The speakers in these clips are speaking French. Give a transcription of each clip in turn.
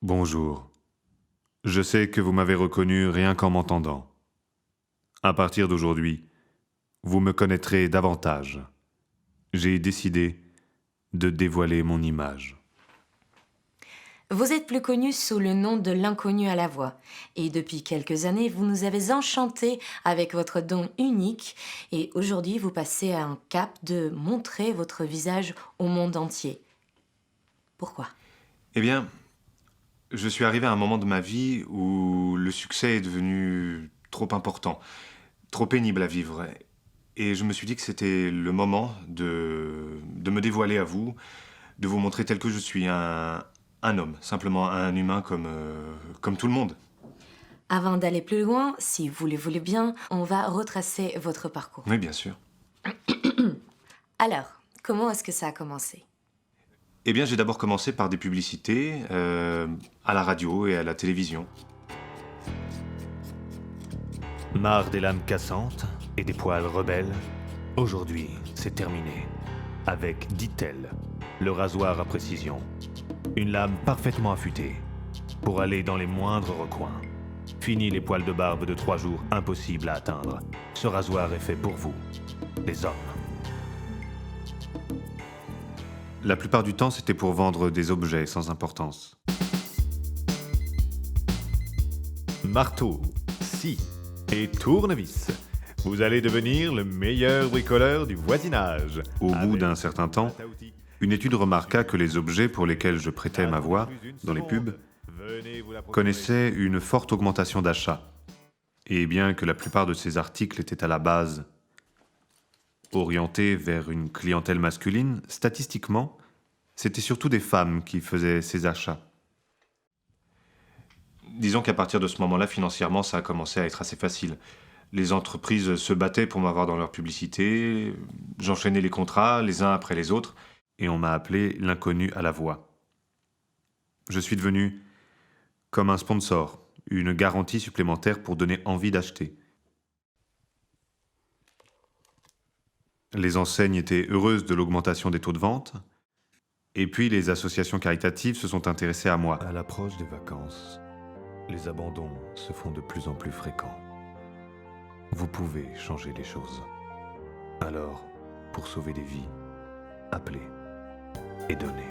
Bonjour. Je sais que vous m'avez reconnu rien qu'en m'entendant. À partir d'aujourd'hui, vous me connaîtrez davantage. J'ai décidé de dévoiler mon image. Vous êtes plus connu sous le nom de l'inconnu à la voix. Et depuis quelques années, vous nous avez enchantés avec votre don unique. Et aujourd'hui, vous passez à un cap de montrer votre visage au monde entier. Pourquoi? Eh bien, je suis arrivé à un moment de ma vie où le succès est devenu trop important, trop pénible à vivre. Et je me suis dit que c'était le moment de me dévoiler à vous, de vous montrer tel que je suis, un homme, simplement un humain comme tout le monde. Avant d'aller plus loin, si vous le voulez bien, on va retracer votre parcours. Oui, bien sûr. Alors, comment est-ce que ça a commencé? Eh bien, j'ai d'abord commencé par des publicités à la radio et à la télévision. Marre des lames cassantes et des poils rebelles? Aujourd'hui, c'est terminé. Avec Dittel, le rasoir à précision. Une lame parfaitement affûtée pour aller dans les moindres recoins. Fini les poils de barbe de 3 jours impossibles à atteindre. Ce rasoir est fait pour vous, les hommes. La plupart du temps, c'était pour vendre des objets sans importance. Marteau, scie et tournevis. Vous allez devenir le meilleur bricoleur du voisinage. Au bout d'un certain temps, une étude remarqua que les objets pour lesquels je prêtais ma voix dans les pubs connaissaient une forte augmentation d'achats. Et bien que la plupart de ces articles étaient à la base orientés vers une clientèle masculine, statistiquement, c'était surtout des femmes qui faisaient ces achats. Disons qu'à partir de ce moment-là, financièrement, ça a commencé à être assez facile. Les entreprises se battaient pour m'avoir dans leur publicité, j'enchaînais les contrats les uns après les autres. Et on m'a appelé l'inconnu à la voix. Je suis devenu comme un sponsor, une garantie supplémentaire pour donner envie d'acheter. Les enseignes étaient heureuses de l'augmentation des taux de vente, et puis les associations caritatives se sont intéressées à moi. À l'approche des vacances, les abandons se font de plus en plus fréquents. Vous pouvez changer les choses. Alors, pour sauver des vies, appelez et donnez.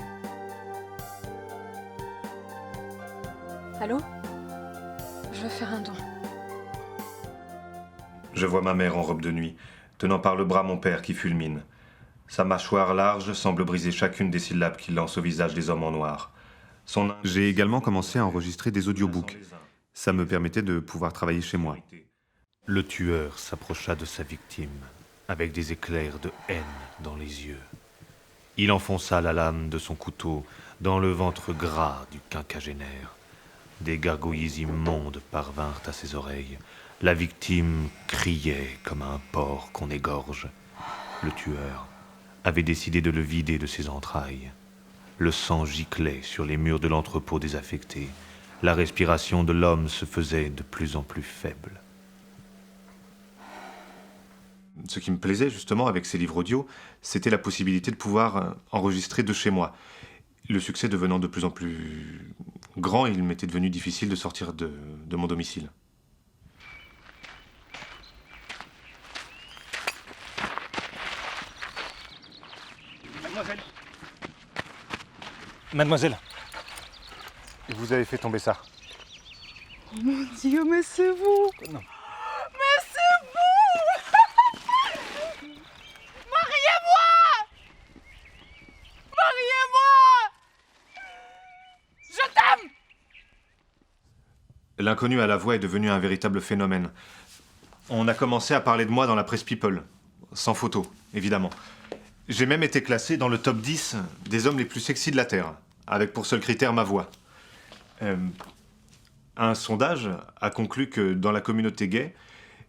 Allô? Je veux faire un don. Je vois ma mère en robe de nuit, tenant par le bras mon père qui fulmine. Sa mâchoire large semble briser chacune des syllabes qu'il lance au visage des hommes en noir. J'ai également commencé à enregistrer des audiobooks. Ça me permettait de pouvoir travailler chez moi. Le tueur s'approcha de sa victime, avec des éclairs de haine dans les yeux. Il enfonça la lame de son couteau dans le ventre gras du quinquagénaire. Des gargouillis immondes parvinrent à ses oreilles. La victime criait comme un porc qu'on égorge. Le tueur avait décidé de le vider de ses entrailles. Le sang giclait sur les murs de l'entrepôt désaffecté. La respiration de l'homme se faisait de plus en plus faible. Ce qui me plaisait justement avec ces livres audio, c'était la possibilité de pouvoir enregistrer de chez moi. Le succès devenant de plus en plus grand, il m'était devenu difficile de sortir de mon domicile. Mademoiselle, vous avez fait tomber ça. Oh mon Dieu, mais c'est vous! Non. Mais c'est vous! Mariez-moi! Mariez-moi! Je t'aime! L'inconnu à la voix est devenu un véritable phénomène. On a commencé à parler de moi dans la presse People, sans photo, évidemment. J'ai même été classé dans le top 10 des hommes les plus sexy de la Terre, avec pour seul critère ma voix. Un sondage a conclu que dans la communauté gay,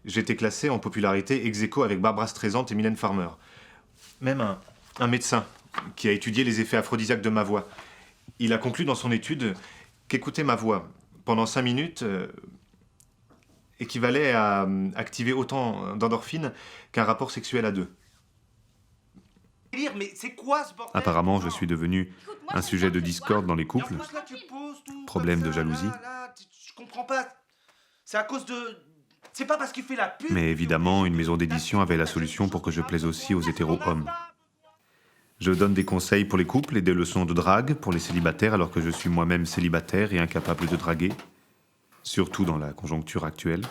j'étais classé en popularité ex aequo avec Barbra Streisand et Mylène Farmer. Même un médecin qui a étudié les effets aphrodisiaques de ma voix, il a conclu dans son étude qu'écouter ma voix pendant 5 minutes équivalait à activer autant d'endorphines qu'un rapport sexuel à deux. Mais c'est quoi ce bordel? Apparemment, je suis devenu un sujet de discorde dans les Et en couples. plus, là, tu poses tout Problème comme de ça, jalousie. je comprends pas. C'est à cause de... C'est pas parce qu'il fait la pub. Mais évidemment, une maison d'édition avait la solution pour que je plaise aussi aux hétéro-hommes. Je donne des conseils pour les couples et des leçons de drague pour les célibataires alors que je suis moi-même célibataire et incapable de draguer, surtout dans la conjoncture actuelle.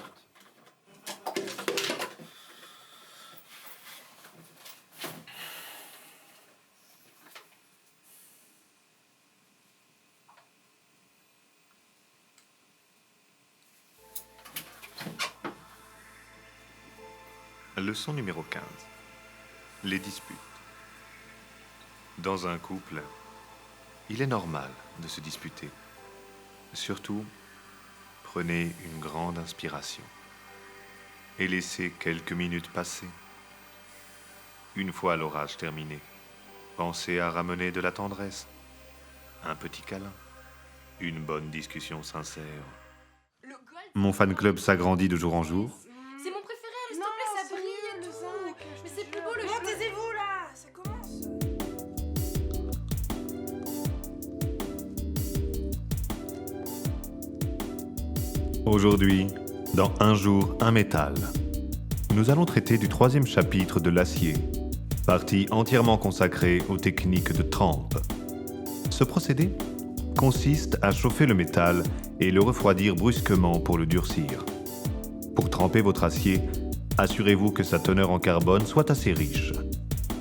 Leçon numéro 15. Les disputes. Dans un couple, il est normal de se disputer. Surtout, prenez une grande inspiration et laissez quelques minutes passer. Une fois l'orage terminé, pensez à ramener de la tendresse, un petit câlin, une bonne discussion sincère. Mon fan club s'agrandit de jour en jour. C'est mon préféré, s'il te plaît, ça brille et tout. Mais c'est plus beau le jeu. Taisez-vous là, ça commence. Aujourd'hui, dans Un jour, un métal, nous allons traiter du 3e chapitre de l'acier, partie entièrement consacrée aux techniques de trempe. Ce procédé consiste à chauffer le métal et le refroidir brusquement pour le durcir. Pour tremper votre acier, assurez-vous que sa teneur en carbone soit assez riche.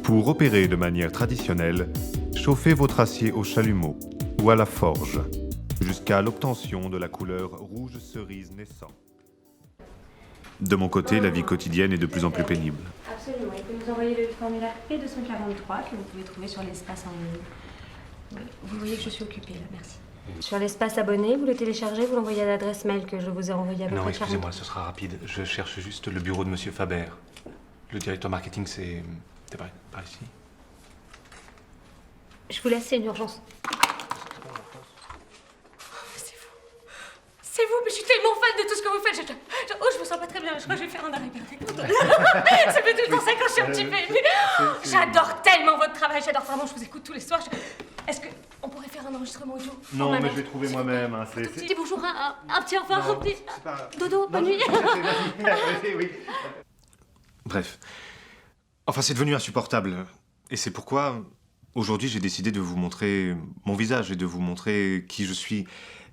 Pour opérer de manière traditionnelle, chauffez votre acier au chalumeau ou à la forge, jusqu'à l'obtention de la couleur rouge cerise naissant. De mon côté, la vie quotidienne est de plus en plus pénible. Absolument. Il faut nous envoyer le formulaire P243 que vous pouvez trouver sur l'espace en ligne. Oui. Vous voyez que je suis occupée là, merci. Sur l'espace abonné, vous le téléchargez, vous l'envoyez à l'adresse mail que je vous ai envoyée avec Non, excusez-moi, ce sera rapide. Je cherche juste le bureau de Monsieur Faber. Le directeur marketing, c'est par ici. Je vous laisse, c'est une urgence. C'est vous, mais je suis tellement fan de tout ce que vous faites. Je me sens pas très bien, je crois que je vais faire un arrêt cardiaque. Ça fait tout le temps ça quand je suis un petit peu. J'adore tellement votre travail, j'adore vraiment, je vous écoute tous les soirs. Est-ce qu'on pourrait faire un enregistrement audio? Non, mais je vais trouver moi-même. Un petit bonjour, un petit au revoir, un petit dodo, bonne nuit. Bref. Enfin, c'est devenu insupportable. Et c'est pourquoi, aujourd'hui, j'ai décidé de vous montrer mon visage et de vous montrer qui je suis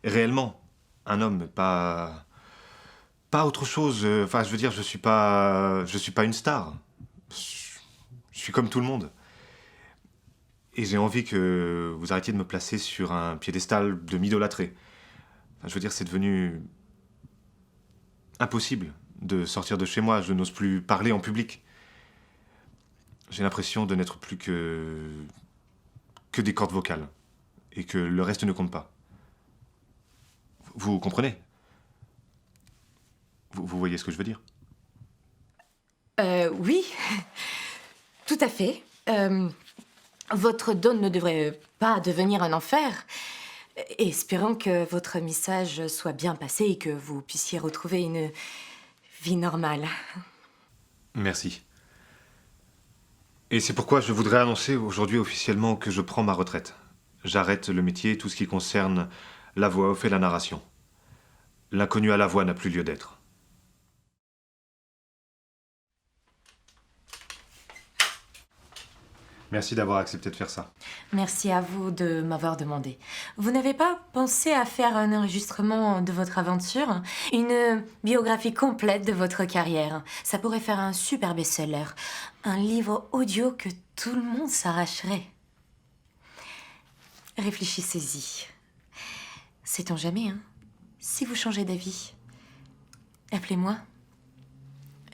réellement. Un homme, pas autre chose. Enfin, je veux dire, je suis pas une star. Je suis comme tout le monde. Et j'ai envie que vous arrêtiez de me placer sur un piédestal de m'idolâtrer. Enfin, je veux dire, c'est devenu impossible de sortir de chez moi. Je n'ose plus parler en public. J'ai l'impression de n'être plus que des cordes vocales. Et que le reste ne compte pas. Vous comprenez? Vous voyez ce que je veux dire? Oui, tout à fait. Votre don ne devrait pas devenir un enfer. Espérons que votre message soit bien passé et que vous puissiez retrouver une vie normale. Merci. Et c'est pourquoi je voudrais annoncer aujourd'hui officiellement que je prends ma retraite. J'arrête le métier, tout ce qui concerne la voix off et la narration. L'inconnu à la voix n'a plus lieu d'être. Merci d'avoir accepté de faire ça. Merci à vous de m'avoir demandé. Vous n'avez pas pensé à faire un enregistrement de votre aventure? Une biographie complète de votre carrière? Ça pourrait faire un super best-seller. Un livre audio que tout le monde s'arracherait. Réfléchissez-y. Sait-on jamais, hein? Si vous changez d'avis, appelez-moi.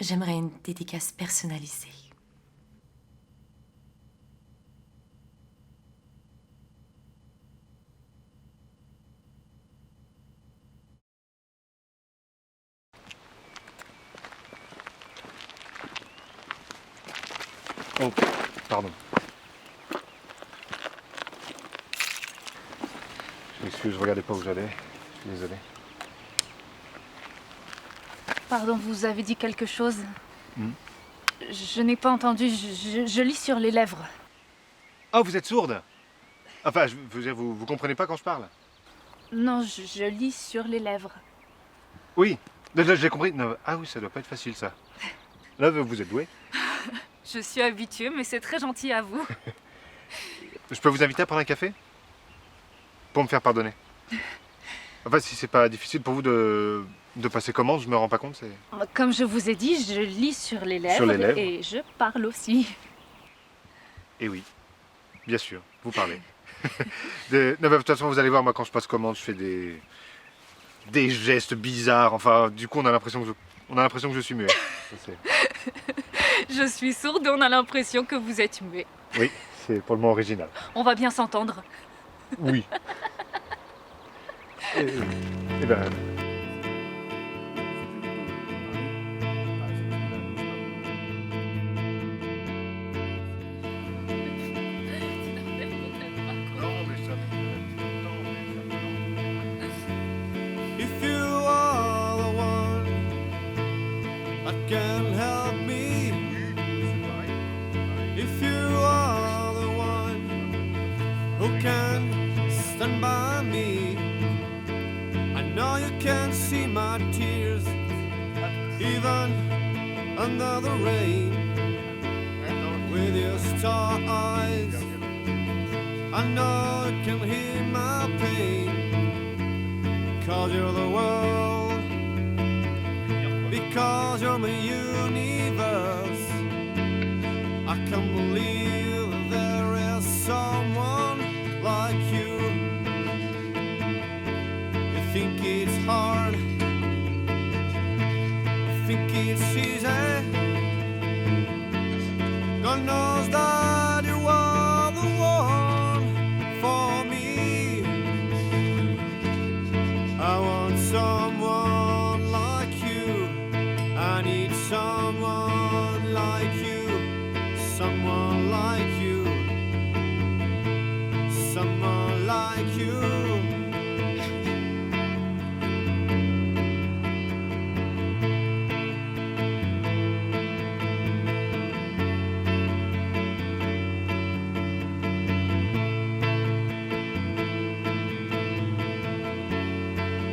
J'aimerais une dédicace personnalisée. Oh, pardon. Je m'excuse, je regardais pas où j'allais. Je suis désolé. Pardon, vous avez dit quelque chose? Je n'ai pas entendu, je lis sur les lèvres. Oh, vous êtes sourde? Enfin, je veux dire, vous comprenez pas quand je parle? Non, je lis sur les lèvres. Oui, j'ai compris. Non, ah oui, ça doit pas être facile, ça. Là, vous êtes doué. Je suis habituée, mais c'est très gentil à vous. Je peux vous inviter à prendre un café? Pour me faire pardonner. Enfin, si c'est pas difficile pour vous de passer commande, je me rends pas compte, c'est... Comme je vous ai dit, je lis sur les lèvres, Sur les lèvres. et je parle aussi. Et oui, bien sûr, vous parlez. Non, mais de toute façon, vous allez voir, moi, quand je passe commande, je fais des gestes bizarres. Enfin, du coup, on a l'impression que je suis muet. Ça, Je suis sourde et on a l'impression que vous êtes muet. oui, c'est pour le mot original. On va bien s'entendre. Oui. Et ben... If you are the one that can help me, if you are the one who can stand by me, I know you can see my tears, even under the rain. With your star eyes, I know you can hear my pain. 'Cause you're the world, because you're my universe. I can't believe that there is someone like you. You think it's hard, you think it's easy. God knows that you are the one for me. I want someone like you. I need someone like you. Someone like you. Someone like you.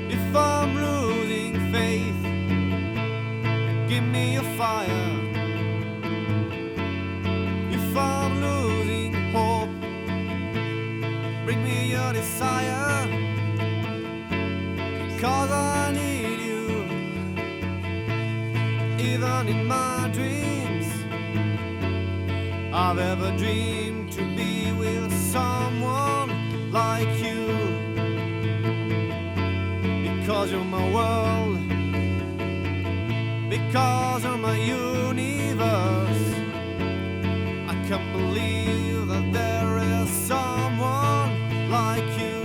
If I'm losing faith, give me your fire. If I'm losing hope, bring me your desire. Because I need you, even in my dreams. I've ever dreamed to be with someone like you. Because you're my world, because you're my universe. I can't believe that there is someone like you.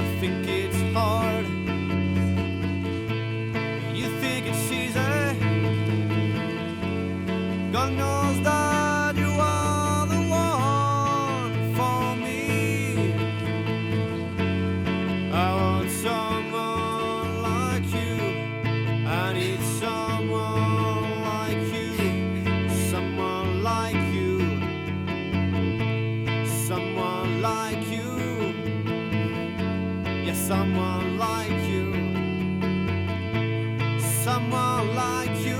I think it's hard, you think it's easy. God knows that you are the one for me. I want someone like you. I need someone like you. Someone like you. Someone like you. Yeah, someone like you. Someone like you.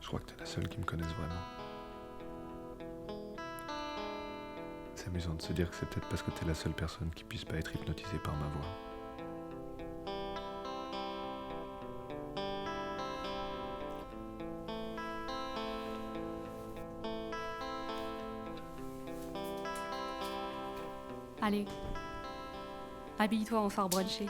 Je crois que t'es la seule qui me connaisse vraiment. C'est amusant de se dire que c'est peut-être parce que t'es la seule personne qui puisse pas être hypnotisée par ma voix. Allez, habille-toi, on sort bruncher.